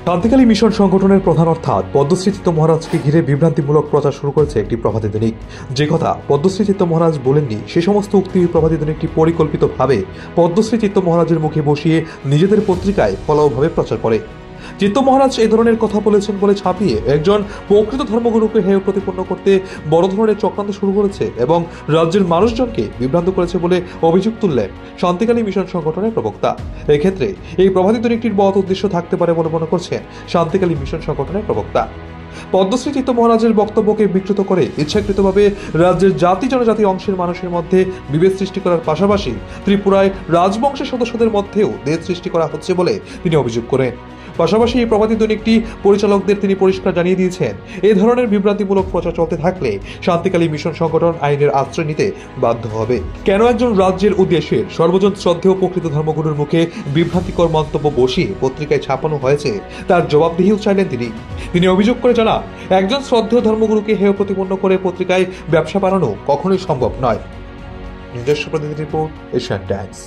Shantikali mission সংগঠনের প্রধান অর্থাৎ পদ্মশ্রী চিত্ত মহারাজকে ঘিরে বিভ্রান্তিমূলক প্রচার শুরু করেছে একটি প্রভাতী দৈনিক। যে কথা পদ্মশ্রী চিত্ত মহারাজ বলেননি সে সমস্ত উক্তি প্রভাতী দৈনিকটি পরিকল্পিতভাবে পদ্মশ্রী চিত্ত মহারাজের মুখে বসিয়ে নিজেদের পত্রিকায় ফলাওভাবে প্রচার করে। চিত্ত মহারাজ এই ধরনের কথা বলেছেন বলে ছাপিয়ে একজন প্রকৃত ধর্মগুরুকে হেয় প্রতিপন্ন করতে বড় ধরনের চক্রান্ত শুরু করেছে এবং রাজ্যের মানুষজনকে বিভ্রান্ত করেছে বলে অভিযোগ তুললেন শান্তিকালী মিশন সংগঠনের প্রবক্তা। এক্ষেত্রে এই প্রভাতী দৈনিকটির বড় উদ্দেশ্য থাকতে পারে বলে মনে করছেন শান্তিকালী মিশন সংগঠনের প্রবক্তা। পদ্মশ্রী চিত্ত মহারাজের বক্তব্যকে বিকৃত করে ইচ্ছাকৃতভাবে রাজ্যের জাতি জনজাতি অংশের মানুষের মধ্যে বিভেদ সৃষ্টি করার পাশাপাশি ত্রিপুরায় রাজবংশের সদস্যদের মধ্যেও দেশ সৃষ্টি করা হচ্ছে বলে তিনি অভিযোগ করেন। পাশাপাশি এই প্রভাতী দৈনিকটি পরিচালকদের তিনি পরিষ্কার জানিয়ে দিয়েছেন এই ধরনের বিভ্রান্তিমূলক প্রচার চলতে থাকলে শান্তিকালী মিশন সংগঠন আইনের আশ্রয় নিতে বাধ্য হবে। কেন একজন রাজ্যের উদ্দেশ্যে সর্বজন শ্রদ্ধেয় প্রকৃত ধর্মগুরুর মুখে বিভ্রান্তিকর মন্তব্য বসিয়ে পত্রিকায় ছাপানো হয়েছে তার জবাবদিহিও চাইলেন তিনি অভিযোগ করে জানান, একজন শ্রদ্ধেয় ধর্মগুরুকে হেয় প্রতিপন্ন করে পত্রিকায় ব্যবসা বাড়ানো কখনোই সম্ভব নয়। নিজস্ব প্রতিনিধি রিপোর্ট, এশিয়ান টাইমস।